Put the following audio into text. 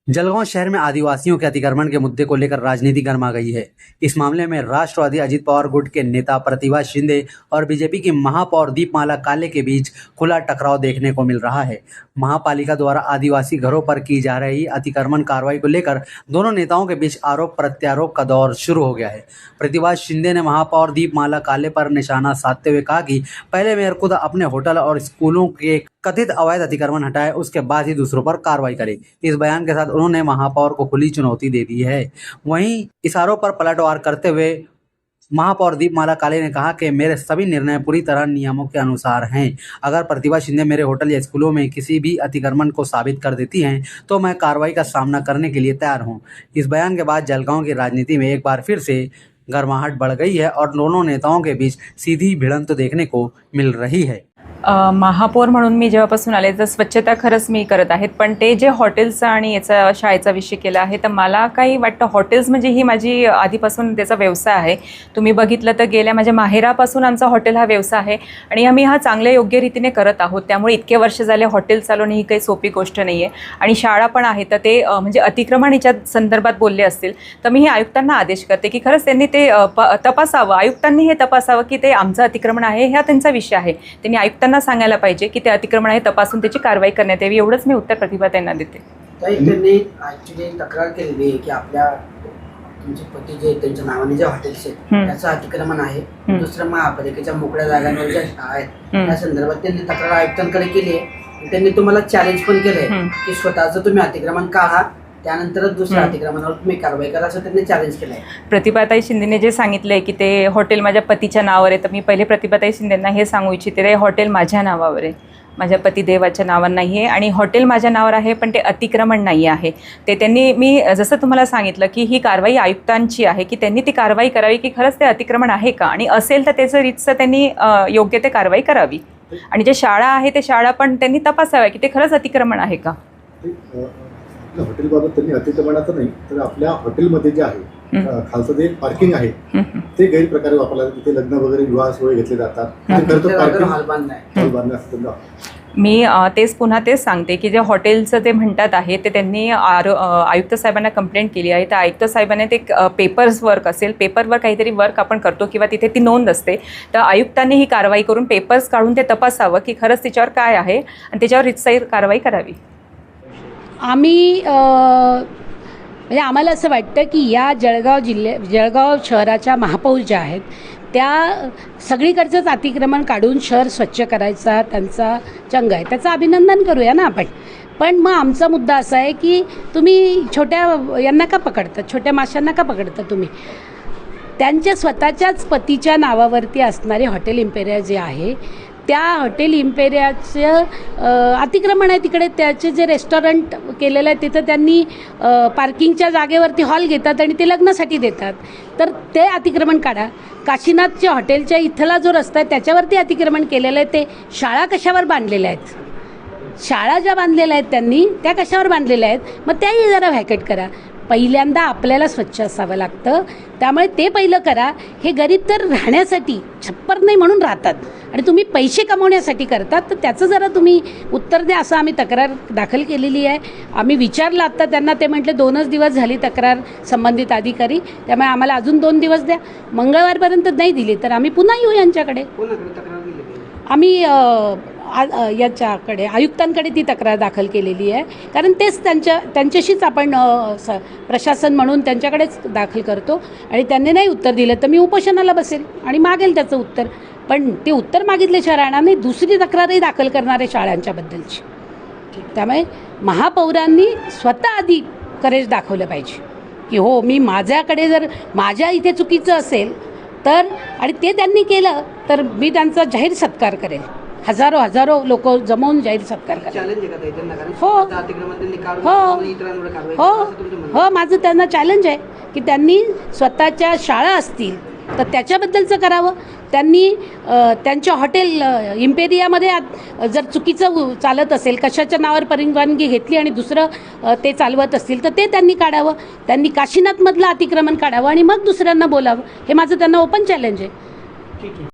जलगांव शहर में आदिवासियों के अतिक्रमण के मुद्दे को लेकर राजनीति गर्मा गई है। इस मामले में राष्ट्रवादी अजित पवार गुट के नेता प्रतिभा शिंदे और बीजेपी की महापौर दीपमाला काले के बीच खुला टकराव देखने को मिल रहा है। महापालिका द्वारा आदिवासी घरों पर की जा रही अतिक्रमण कार्रवाई को लेकर दोनों नेताओं के बीच आरोप प्रत्यारोप का दौर शुरू हो गया है। प्रतिभा शिंदे ने महापौर दीपमाला काले पर निशाना साधते हुए कहा कि पहले मेयर खुद अपने होटल और स्कूलों के कथित अवैध अतिक्रमण हटाए, उसके बाद ही दूसरों पर कार्रवाई करे। इस बयान के साथ उन्होंने महापौर को खुली चुनौती दे दी है। वहीं इस आरोप पर पलटवार करते हुए महापौर दीपमाला काले ने कहा कि मेरे सभी निर्णय पूरी तरह नियमों के अनुसार हैं। अगर प्रतिभा शिंदे मेरे होटल या स्कूलों में किसी भी अतिक्रमण को साबित कर देती हैं तो मैं कार्रवाई का सामना करने के लिए तैयार हूं। इस बयान के बाद जलगांव की राजनीति में एक बार फिर से गर्माहट बढ़ गई है और दोनों नेताओं के बीच सीधी भिड़ंत देखने को मिल रही है। महापौर म्हणून मी जेव्हापासून आले तर स्वच्छता खरंच मी करत आहेत, पण ते जे हॉटेल्सचा आणि याचा शाळेचा विषय केला आहे तर मला काही वाटतं हॉटेल्स म्हणजे ही माझी आधीपासून त्याचा व्यवसाय आहे। तुम्ही बघितलं तर गेल्या माझ्या माहेरापासून आमचा हॉटेल हा व्यवसाय आहे आणि आम्ही हा चांगल्या योग्य रीतीने करत आहोत। त्यामुळे इतके वर्ष झाले हॉटेल चालवणे ही काही सोपी गोष्ट नाही आहे आणि शाळा पण आहे तर ते म्हणजे अतिक्रमणाच्या संदर्भात बोलले असतील तर मी हे आयुक्तांना आदेश करते की खरंच त्यांनी ते तपासावं, आयुक्तांनी हे तपासावं की ते आमचं अतिक्रमण आहे, हा त्यांचा विषय आहे। त्यांनी आयुक्तांना सांगायला पाहिजे की ते अतिक्रमण आहे तपासून त्याची कारवाई करण्यात यावी, एवढंच मी उत्तर प्रतिभा त्यांना देते। त्यांनी ॲक्च्युली तक्रार केलेली आहे की आपल्या तुमचे पती जे त्यांच्या नावाने जे हॉटेल्स आहेत त्याचं अतिक्रमण आहे, दुसरं महापालिकेच्या मोकळ्या जागांवर ज्या शाळा आहेत त्या संदर्भात त्यांनी तक्रार आयुक्तांकडे केली आहे। त्यांनी तुम्हाला चॅलेंज पण केलंय की स्वतःचं तुम्ही अतिक्रमण काढा, त्यानंतरच दुसऱ्या अतिक्रमणावर तुम्ही कारवाई करा, असं त्यांनी चॅलेंज केलं आहे। प्रतिभाताई शिंदेने जे सांगितलंय की ते हॉटेल माझ्या पतीच्या नावावर आहे, तर मी पहिले प्रतिभाताई शिंदेंना हे सांगू इच्छिते ते हॉटेल माझ्या नावावर आहे, माझ्या पतिदेवाच्या नावावर नाही आहे आणि हॉटेल माझ्या नावावर आहे, पण ते अतिक्रमण नाही आहे। ते त्यांनी मी जसं तुम्हाला सांगितलं की ही कारवाई आयुक्तांची आहे की त्यांनी ती कारवाई करावी की खरंच ते अतिक्रमण आहे का आणि असेल तर त्याचं रीतसर त्यांनी योग्य ते कारवाई करावी आणि जे शाळा आहे ते शाळा पण त्यांनी तपासाव्या की ते खरंच अतिक्रमण आहे का। हॉटेलबाबत त्यांनी अतिक्रमणाचं नाही तर आपल्या हॉटेलमध्ये जे आहे खालचं जे पार्किंग आहे ते गैरप्रकारे वापरला जातं, तिथे लग्न वगैरे विवाह सोहळे घेतले जातात। मी तेच पुन्हा तेच सांगते की जे हॉटेलचं ते म्हणतात आहे ते त्यांनी आयुक्त साहेबांना कंप्लेंट केली आहे, तर आयुक्त साहेबांनी ते पेपर्स वर्क असेल, पेपरवर काहीतरी वर्क आपण करतो किंवा तिथे ती नोंद असते, तर आयुक्तांनी ही कारवाई करून पेपर्स काढून ते तपासावं की खरंच त्याच्यावर काय आहे आणि त्याच्यावर रीतसर कारवाई करावी। आम्ही म्हणजे आम्हाला असं वाटतं की या जळगाव शहराच्या महापौर ज्या आहेत त्या सगळीकडचंच अतिक्रमण काढून शहर स्वच्छ करायचा त्यांचा चंग आहे, त्याचं अभिनंदन करूया ना आपण। पण मग आमचा मुद्दा असा आहे की तुम्ही छोट्या यांना का पकडता, छोट्या माशांना का पकडता तुम्ही? त्यांच्या स्वतःच्याच पतीच्या नावावरती असणारे हॉटेल इम्पेरिया जे आहे त्या हॉटेल इम्पेरियाचं अतिक्रमण आहे, तिकडे त्याचे जे रेस्टॉरंट केलेलं आहे तिथं त्यांनी पार्किंगच्या जागेवरती हॉल घेतात आणि ते लग्नासाठी देतात, तर ते अतिक्रमण काढा। काशीनाथच्या हॉटेलच्या इथला जो रस्ता आहे त्याच्यावरती अतिक्रमण केलेलं आहे, ते शाळा कशावर बांधलेल्या आहेत, शाळा ज्या बांधलेल्या आहेत त्यांनी त्या कशावर बांधलेल्या आहेत, मग त्याही जरा व्हॅकेट करा। पहिल्यांदा आपल्याला स्वच्छ असावं लागतं, त्यामुळे ते पहिलं करा। हे गरीब तर राहण्यासाठी छप्पर नाही म्हणून राहतात आणि तुम्ही पैसे कमवण्यासाठी करतात, तर त्याचं जरा तुम्ही उत्तर द्या, असं आम्ही तक्रार दाखल केलेली आहे। आम्ही विचारलं आत्ता त्यांना, ते म्हटले 2च दिवस झाली तक्रार संबंधित अधिकारी, त्यामुळे आम्हाला अजून 2 दिवस द्या, मंगळवारपर्यंत नाही दिली तर आम्ही पुन्हा येऊ यांच्याकडे। आम्ही याच्याकडे आयुक्तांकडे ती तक्रार दाखल केलेली आहे, कारण तेच त्यांच्याशीच आपण प्रशासन म्हणून त्यांच्याकडेच दाखल करतो आणि त्यांनी नाही उत्तर दिलं तर मी उपोषणाला बसेल आणि मागेल त्याचं उत्तर, पण ते उत्तर मागितल्याशिवाय राहणार नाही। दुसरी तक्रारही दाखल करणार आहे शाळांच्याबद्दलची, त्यामुळे महापौरांनी स्वतः आधी करेज दाखवलं पाहिजे की हो मी माझ्याकडे जर माझ्या इथे चुकीचं असेल तर, आणि ते त्यांनी केलं तर मी त्यांचा जाहीर सत्कार करेल, हजारो लोक जमवून जाहीर सत्कार करेल। हो माझं त्यांना चॅलेंज आहे की त्यांनी स्वतःच्या शाळा असतील तर त्याच्याबद्दलचं करावं। त्यांनी त्यांच्या हॉटेल इम्पेरियामध्ये जर चुकीचं चालत असेल, कशाच्या नावावर परवानगी घेतली आणि दुसरं ते चालवत असतील तर ते त्यांनी काढावं। त्यांनी काशीनाथमधलं अतिक्रमण काढावं आणि मग दुसऱ्यांना बोलावं, हे माझं त्यांना ओपन चॅलेंज आहे।